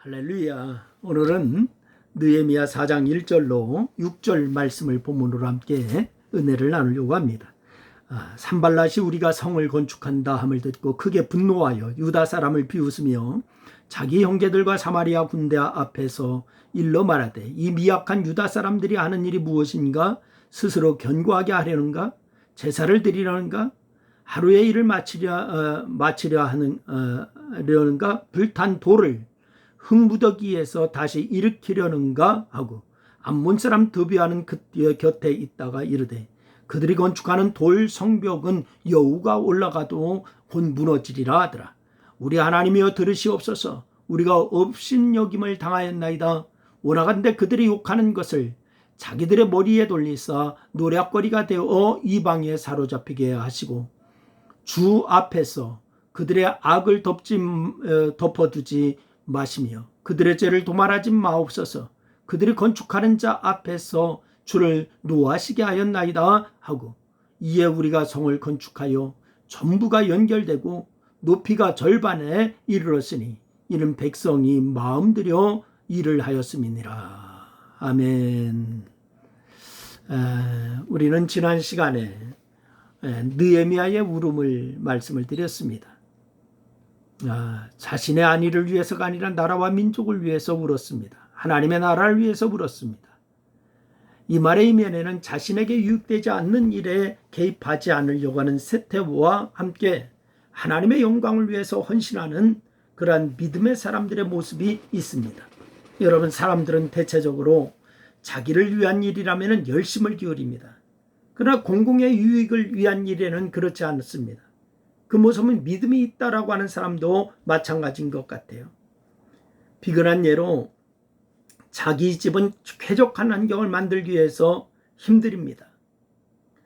할렐루야. 오늘은 느헤미야 4장 1절로 6절 말씀을 본문으로 함께 은혜를 나누려고 합니다. 산발랏이 우리가 성을 건축한다 함을 듣고 크게 분노하여 유다 사람을 비웃으며 자기 형제들과 사마리아 군대 앞에서 일러 말하되 이 미약한 유다 사람들이 하는 일이 무엇인가? 스스로 견고하게 하려는가? 제사를 드리려는가? 하루의 일을 마치려 하려는가? 불탄 돌을 흙무더기에서 다시 일으키려는가 하고 암몬 사람 드비아는 그 곁에 있다가 이르되 그들이 건축하는 돌 성벽은 여우가 올라가도 곧 무너지리라 하더라. 우리 하나님이여 들으시옵소서. 우리가 업신여김을 당하였나이다. 오라간데 그들이 욕하는 것을 자기들의 머리에 돌리사 노략거리가 되어 이방에 사로잡히게 하시고 주 앞에서 그들의 악을 덮어두지 마시며 그들의 죄를 도말하지 마옵소서. 그들이 건축하는 자 앞에서 주를 노하시게 하였나이다 하고 이에 우리가 성을 건축하여 전부가 연결되고 높이가 절반에 이르렀으니 이는 백성이 마음들여 일을 하였음이니라. 아멘. 우리는 지난 시간에 느헤미야의 울음을 말씀을 드렸습니다. 자신의 안위를 위해서가 아니라 나라와 민족을 위해서 울었습니다. 하나님의 나라를 위해서 울었습니다. 이 말의 이면에는 자신에게 유익되지 않는 일에 개입하지 않으려고 하는 세태와 함께 하나님의 영광을 위해서 헌신하는 그러한 믿음의 사람들의 모습이 있습니다. 여러분, 사람들은 대체적으로 자기를 위한 일이라면 열심을 기울입니다. 그러나 공공의 유익을 위한 일에는 그렇지 않습니다. 그 모습은 믿음이 있다라고 하는 사람도 마찬가지인 것 같아요. 비근한 예로 자기 집은 쾌적한 환경을 만들기 위해서 힘듭니다.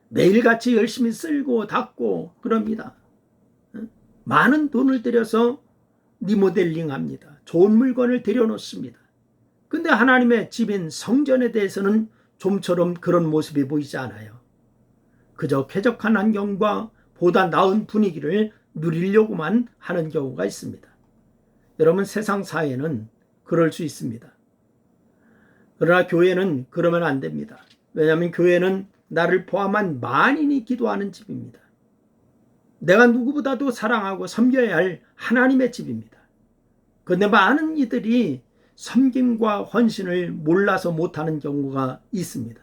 매일같이 열심히 쓸고 닦고 그럽니다. 많은 돈을 들여서 리모델링합니다. 좋은 물건을 들여놓습니다. 근데 하나님의 집인 성전에 대해서는 좀처럼 그런 모습이 보이지 않아요. 그저 쾌적한 환경과 보다 나은 분위기를 누리려고만 하는 경우가 있습니다. 여러분, 세상 사회는 그럴 수 있습니다. 그러나 교회는 그러면 안 됩니다. 왜냐하면 교회는 나를 포함한 만인이 기도하는 집입니다. 내가 누구보다도 사랑하고 섬겨야 할 하나님의 집입니다. 그런데 많은 이들이 섬김과 헌신을 몰라서 못하는 경우가 있습니다.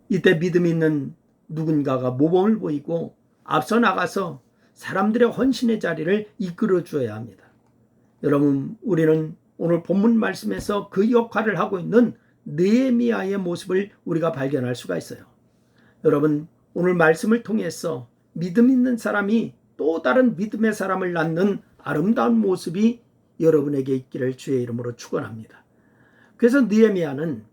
이때 믿음 있는 누군가가 모범을 보이고 앞서 나가서 사람들의 헌신의 자리를 이끌어 주어야 합니다. 여러분, 우리는 오늘 본문 말씀에서 그 역할을 하고 있는 느헤미야의 모습을 우리가 발견할 수가 있어요. 여러분, 오늘 말씀을 통해서 믿음 있는 사람이 또 다른 믿음의 사람을 낳는 아름다운 모습이 여러분에게 있기를 주의 이름으로 축원합니다. 그래서 느헤미야는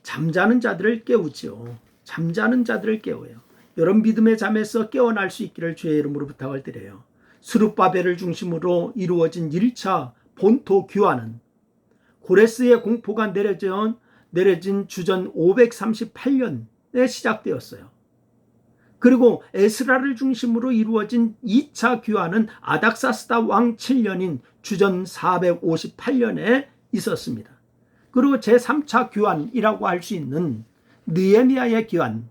잠자는 자들을 깨우지요. 잠자는 자들을 깨워요. 여러분, 믿음의 잠에서 깨어날 수 있기를 주의 이름으로 부탁을 드려요. 스룹바벨을 중심으로 이루어진 1차 본토 귀환은 고레스의 공포가 내려진 주전 538년에 시작되었어요. 그리고 에스라를 중심으로 이루어진 2차 귀환은 아닥사스다 왕 7년인 주전 458년에 있었습니다. 그리고 제3차 귀환이라고 할 수 있는 느헤미야의 귀환,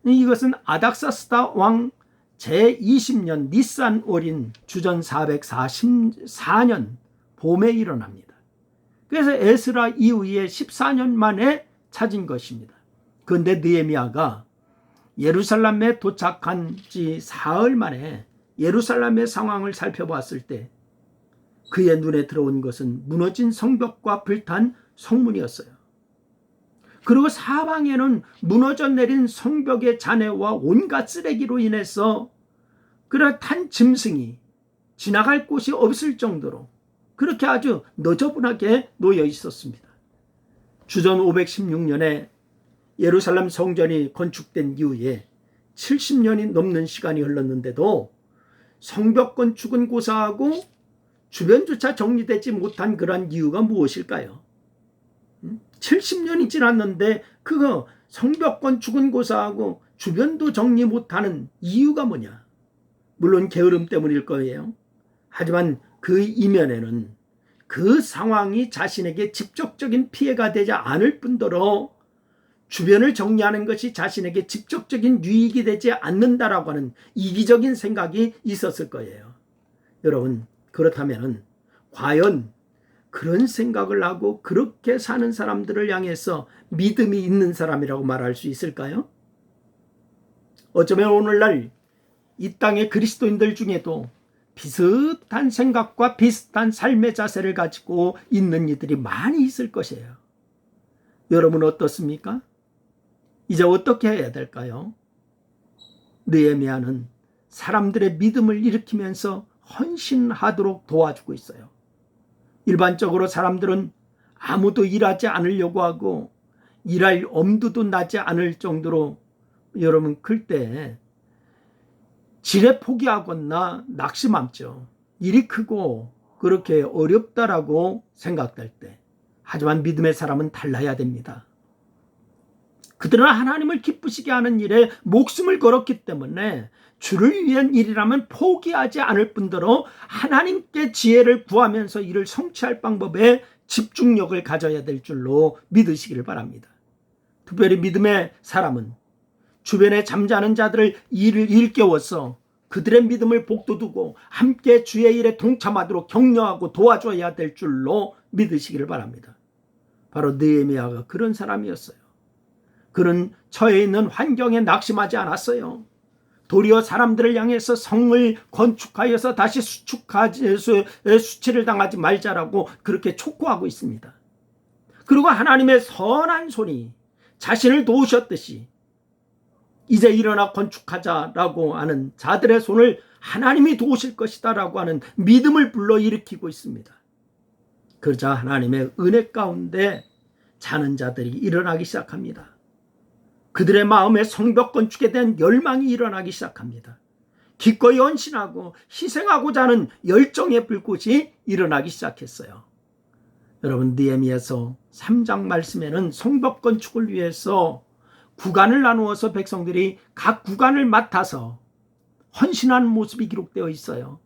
이것은 아닥사스다 왕 제20년 니산 월인 주전 444년 봄에 일어납니다. 그래서 에스라 이후에 14년 만에 찾은 것입니다. 그런데 느헤미야가 예루살렘에 도착한 지 사흘 만에 예루살렘의 상황을 살펴봤을 때 그의 눈에 들어온 것은 무너진 성벽과 불탄 성문이었어요. 그리고 사방에는 무너져 내린 성벽의 잔해와 온갖 쓰레기로 인해서 그렇단 짐승이 지나갈 곳이 없을 정도로 그렇게 아주 너저분하게 놓여 있었습니다. 주전 516년에 예루살렘 성전이 건축된 이후에 70년이 넘는 시간이 흘렀는데도 성벽 건축은 고사하고 주변조차 정리되지 못한 그런 이유가 무엇일까요? 70년이 지났는데 그거 성벽 건축은 고사하고 주변도 정리 못하는 이유가 뭐냐? 물론 게으름 때문일 거예요. 하지만 그 이면에는 그 상황이 자신에게 직접적인 피해가 되지 않을 뿐더러 주변을 정리하는 것이 자신에게 직접적인 유익이 되지 않는다라고 하는 이기적인 생각이 있었을 거예요. 여러분, 그렇다면 과연 그런 생각을 하고 그렇게 사는 사람들을 향해서 믿음이 있는 사람이라고 말할 수 있을까요? 어쩌면 오늘날 이 땅의 그리스도인들 중에도 비슷한 생각과 비슷한 삶의 자세를 가지고 있는 이들이 많이 있을 것이에요. 여러분 어떻습니까? 이제 어떻게 해야 될까요? 느헤미야는 사람들의 믿음을 일으키면서 헌신하도록 도와주고 있어요. 일반적으로 사람들은 아무도 일하지 않으려고 하고 일할 엄두도 나지 않을 정도로 여러분 클 때 지레 포기하거나 낙심하죠. 일이 크고 그렇게 어렵다라고 생각될 때. 하지만 믿음의 사람은 달라야 됩니다. 그들은 하나님을 기쁘시게 하는 일에 목숨을 걸었기 때문에 주를 위한 일이라면 포기하지 않을 뿐더러 하나님께 지혜를 구하면서 이를 성취할 방법에 집중력을 가져야 될 줄로 믿으시기를 바랍니다. 특별히 믿음의 사람은 주변에 잠자는 자들을 일깨워서 그들의 믿음을 복돋우고 함께 주의 일에 동참하도록 격려하고 도와줘야 될 줄로 믿으시기를 바랍니다. 바로 느헤미야가 그런 사람이었어요. 그는 처해 있는 환경에 낙심하지 않았어요. 도리어 사람들을 향해서 성을 건축하여서 다시 수치를 당하지 말자라고 그렇게 촉구하고 있습니다. 그리고 하나님의 선한 손이 자신을 도우셨듯이 이제 일어나 건축하자라고 하는 자들의 손을 하나님이 도우실 것이다라고 하는 믿음을 불러일으키고 있습니다. 그러자 하나님의 은혜 가운데 자는 자들이 일어나기 시작합니다. 그들의 마음에 성벽 건축에 대한 열망이 일어나기 시작합니다. 기꺼이 헌신하고 희생하고자 하는 열정의 불꽃이 일어나기 시작했어요. 여러분, 느헤미야서 3장 말씀에는 성벽 건축을 위해서 구간을 나누어서 백성들이 각 구간을 맡아서 헌신하는 모습이 기록되어 있어요.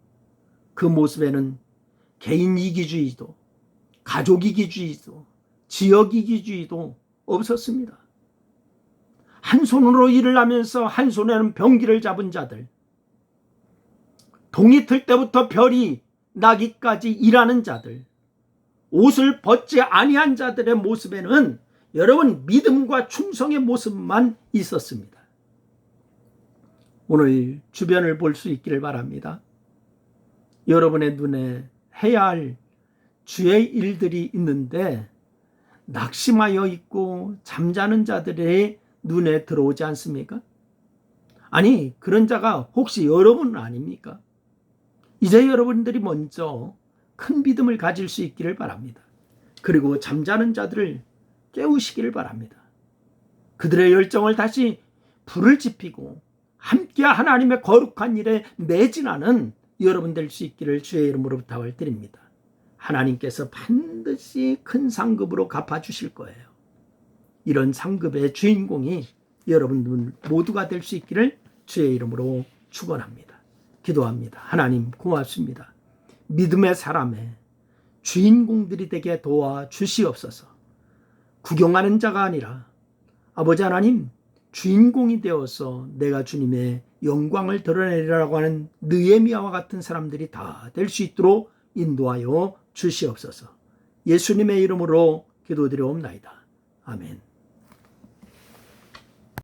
그 모습에는 개인 이기주의도, 가족 이기주의도, 지역 이기주의도 없었습니다. 한 손으로 일을 하면서 한 손에는 병기를 잡은 자들, 동이 틀 때부터 별이 나기까지 일하는 자들, 옷을 벗지 아니한 자들의 모습에는 여러분 믿음과 충성의 모습만 있었습니다. 오늘 주변을 볼 수 있기를 바랍니다. 여러분의 눈에 해야 할 주의 일들이 있는데 낙심하여 있고 잠자는 자들의 눈에 들어오지 않습니까? 아니, 그런 자가 혹시 여러분은 아닙니까? 이제 여러분들이 먼저 큰 믿음을 가질 수 있기를 바랍니다. 그리고 잠자는 자들을 깨우시기를 바랍니다. 그들의 열정을 다시 불을 지피고 함께 하나님의 거룩한 일에 매진하는 여러분 될 수 있기를 주의 이름으로 부탁을 드립니다. 하나님께서 반드시 큰 상급으로 갚아주실 거예요. 이런 상급의 주인공이 여러분 모두가 될 수 있기를 주의 이름으로 축원합니다. 기도합니다. 하나님 고맙습니다. 믿음의 사람의 주인공들이 되게 도와주시옵소서. 구경하는 자가 아니라 아버지 하나님 주인공이 되어서 내가 주님의 영광을 드러내리라고 하는 느헤미야와 같은 사람들이 다 될 수 있도록 인도하여 주시옵소서. 예수님의 이름으로 기도드려옵나이다. 아멘.